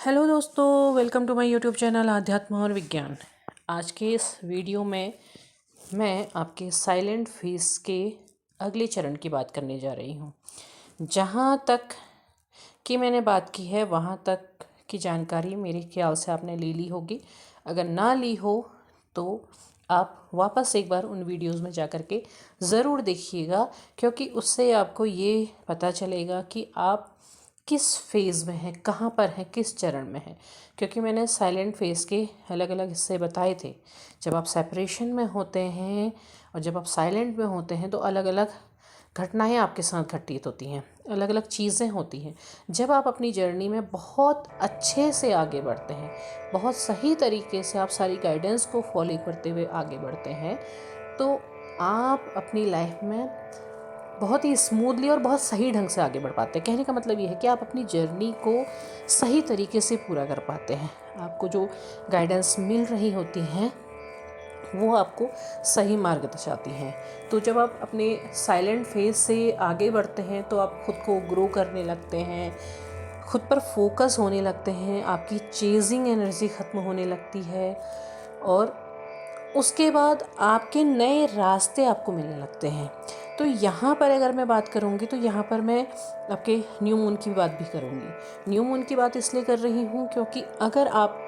Hello दोस्तों, welcome to my YouTube channel आध्यात्म और विज्ञान। आज के इस वीडियो में मैं आपके साइलेंट फेज के अगले चरण की बात करने जा रही हूँ। जहाँ तक कि मैंने बात की है वहाँ तक की जानकारी मेरे ख्याल से आपने ले ली होगी। अगर ना ली हो तो आप वापस एक बार उन वीडियोज़ में जा कर के ज़रूर देखिएगा, क्योंकि उससे आपको ये पता चलेगा कि आप किस फेज़ में हैं, कहाँ पर हैं, किस चरण में हैं। क्योंकि मैंने साइलेंट फेज़ के अलग अलग हिस्से बताए थे। जब आप सेपरेशन में होते हैं और जब आप साइलेंट में होते हैं तो अलग अलग घटनाएं आपके साथ घटित होती हैं, अलग अलग चीज़ें होती हैं। जब आप अपनी जर्नी में बहुत अच्छे से आगे बढ़ते हैं, बहुत सही तरीके से आप सारी गाइडेंस को फॉलो करते हुए आगे बढ़ते हैं, तो आप अपनी लाइफ में बहुत ही स्मूथली और बहुत सही ढंग से आगे बढ़ पाते हैं। कहने का मतलब ये है कि आप अपनी जर्नी को सही तरीके से पूरा कर पाते हैं। आपको जो गाइडेंस मिल रही होती हैं वो आपको सही मार्ग दर्शाती हैं। तो जब आप अपने साइलेंट फेज से आगे बढ़ते हैं तो आप खुद को ग्रो करने लगते हैं, खुद पर फोकस होने लगते हैं, आपकी चेजिंग एनर्जी ख़त्म होने लगती है और उसके बाद आपके नए रास्ते आपको मिलने लगते हैं। तो यहाँ पर अगर मैं बात करूँगी तो यहाँ पर मैं आपके न्यू मून की बात भी करूँगी। न्यू मून की बात इसलिए कर रही हूँ क्योंकि अगर आप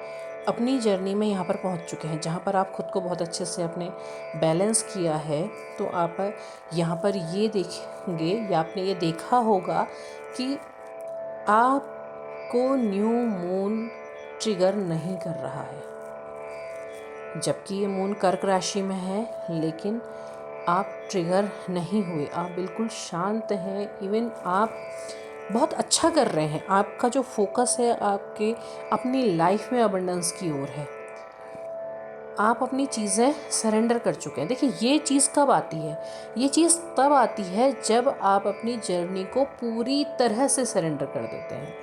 अपनी जर्नी में यहाँ पर पहुँच चुके हैं जहाँ पर आप खुद को बहुत अच्छे से आपने बैलेंस किया है, तो आप यहाँ पर ये देखेंगे या आपने ये देखा होगा कि आपको न्यू मून ट्रिगर नहीं कर रहा है। जबकि ये मून कर्क राशि में है, लेकिन आप ट्रिगर नहीं हुए, आप बिल्कुल शांत हैं। इवन आप बहुत अच्छा कर रहे हैं। आपका जो फोकस है आपके अपनी लाइफ में अबंडेंस की ओर है। आप अपनी चीज़ें सरेंडर कर चुके हैं। देखिए, ये चीज़ कब आती है? ये चीज़ तब आती है जब आप अपनी जर्नी को पूरी तरह से सरेंडर कर देते हैं,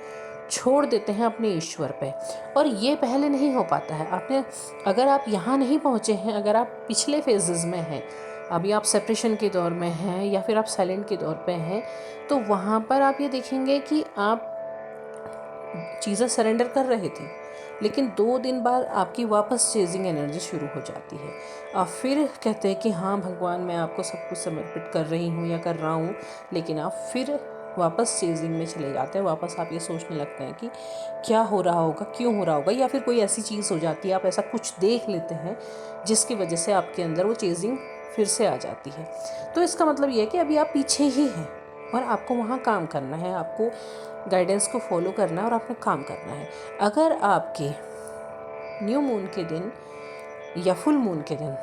छोड़ देते हैं अपने ईश्वर पे। और ये पहले नहीं हो पाता है। अगर आप यहाँ नहीं पहुँचे हैं, अगर आप पिछले फेजेस में हैं, अभी आप सेपरेशन के दौर में हैं या फिर आप साइलेंट के दौर पे हैं, तो वहाँ पर आप ये देखेंगे कि आप चीज़ें सरेंडर कर रहे थे, लेकिन 2 दिन बाद आपकी वापस चेजिंग एनर्जी शुरू हो जाती है। आप फिर कहते हैं कि हाँ भगवान, मैं आपको सब कुछ समर्पित कर रही हूँ या कर रहा हूँ, लेकिन आप फिर वापस चेजिंग में चले जाते हैं। वापस आप ये सोचने लगते हैं कि क्या हो रहा होगा, क्यों हो रहा होगा, या फिर कोई ऐसी चीज़ हो जाती है, आप ऐसा कुछ देख लेते हैं जिसकी वजह से आपके अंदर वो चेजिंग फिर से आ जाती है। तो इसका मतलब ये है कि अभी आप पीछे ही हैं और आपको वहाँ काम करना है, आपको गाइडेंस को फॉलो करना है और आपने काम करना है। अगर आपके न्यू मून के दिन या फुल मून के दिन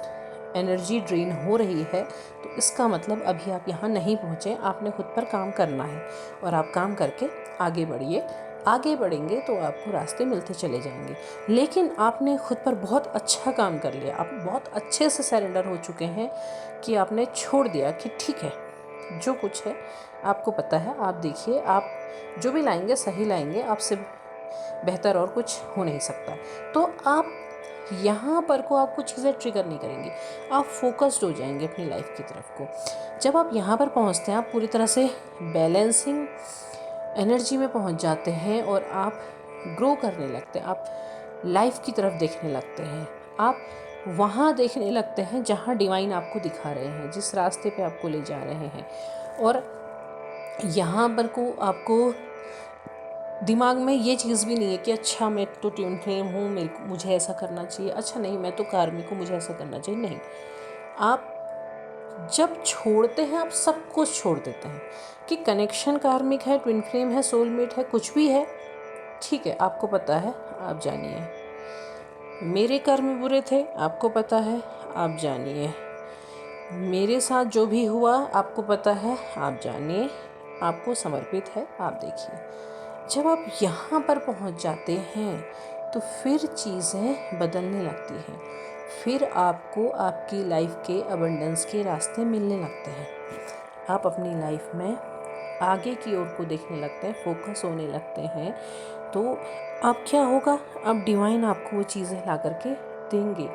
एनर्जी ड्रेन हो रही है, तो इसका मतलब अभी आप यहाँ नहीं पहुँचे। आपने खुद पर काम करना है और आप काम करके आगे बढ़िए। आगे बढ़ेंगे तो आपको रास्ते मिलते चले जाएंगे। लेकिन आपने खुद पर बहुत अच्छा काम कर लिया, आप बहुत अच्छे से सरेंडर हो चुके हैं कि आपने छोड़ दिया कि ठीक है, जो कुछ है आपको पता है, आप देखिए, आप जो भी लाएंगे सही लाएंगे, आपसे बेहतर और कुछ हो नहीं सकता। तो आप यहाँ पर को आपको चीज़ें ट्रिगर नहीं करेंगी, आप फोकस्ड हो जाएंगे अपनी लाइफ की तरफ को। जब आप यहाँ पर पहुँचते हैं, आप पूरी तरह से बैलेंसिंग एनर्जी में पहुँच जाते हैं और आप ग्रो करने लगते हैं, आप लाइफ की तरफ देखने लगते हैं, आप वहाँ देखने लगते हैं जहाँ डिवाइन आपको दिखा रहे हैं, जिस रास्ते पे आपको ले जा रहे हैं। और यहाँ पर को आपको दिमाग में ये चीज़ भी नहीं है कि अच्छा मैं तो ट्विन फ्लेम हूँ, मुझे ऐसा करना चाहिए, अच्छा नहीं मैं तो कार्मिक हूँ, मुझे ऐसा करना चाहिए। नहीं, आप जब छोड़ते हैं आप सब कुछ छोड़ देते हैं कि कनेक्शन कार्मिक है, ट्विन फ्लेम है, सोलमेट है, कुछ भी है, ठीक है, आपको पता है, आप जानिए। मेरे कर्म बुरे थे, आपको पता है, आप जानिए। मेरे साथ जो भी हुआ आपको पता है, आप जानिए, आपको समर्पित है, आप देखिए। जब आप यहाँ पर पहुँच जाते हैं तो फिर चीज़ें बदलने लगती हैं, फिर आपको आपकी लाइफ के अबंडेंस के रास्ते मिलने लगते हैं। आप अपनी लाइफ में आगे की ओर को देखने लगते हैं, फोकस होने लगते हैं। तो अब क्या होगा, अब डिवाइन आपको वो चीज़ें ला करके देंगे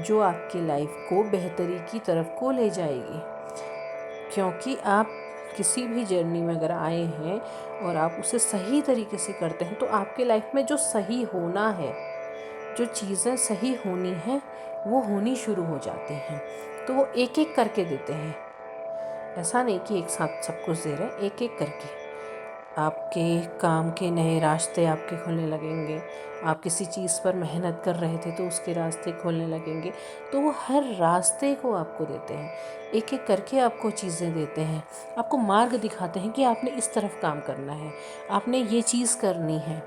जो आपकी लाइफ को बेहतरी की तरफ को ले जाएगी, क्योंकि आप किसी भी जर्नी में अगर आए हैं और आप उसे सही तरीके से करते हैं तो आपके लाइफ में जो सही होना है, जो चीज़ें सही होनी हैं वो होनी शुरू हो जाती हैं। तो वो एक एक करके देते हैं, ऐसा नहीं कि एक साथ सब कुछ दे रहे हैं, एक एक करके आपके काम के नए रास्ते आपके खुलने लगेंगे। आप किसी चीज़ पर मेहनत कर रहे थे तो उसके रास्ते खोलने लगेंगे। तो वो हर रास्ते को आपको देते हैं, एक एक करके आपको चीज़ें देते हैं, आपको मार्ग दिखाते हैं कि आपने इस तरफ काम करना है, आपने ये चीज़ करनी है।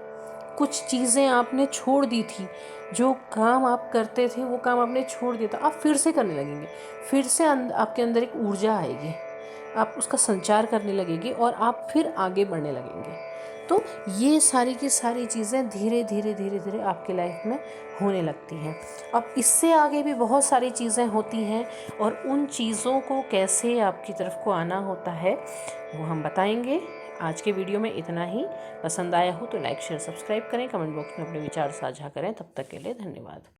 कुछ चीज़ें आपने छोड़ दी थी, जो काम आप करते थे वो काम आपने छोड़ दिया था, आप फिर से करने लगेंगे, फिर से आपके अंदर एक ऊर्जा आएगी, आप उसका संचार करने लगेंगे और आप फिर आगे बढ़ने लगेंगे। तो ये सारी की सारी चीज़ें धीरे धीरे धीरे धीरे आपके लाइफ में होने लगती हैं। अब इससे आगे भी बहुत सारी चीज़ें होती हैं और उन चीज़ों को कैसे आपकी तरफ को आना होता है वो हम बताएंगे। आज के वीडियो में इतना ही। पसंद आया हो तो लाइक शेयर सब्सक्राइब करें, कमेंट बॉक्स में अपने विचार साझा करें। तब तक के लिए धन्यवाद।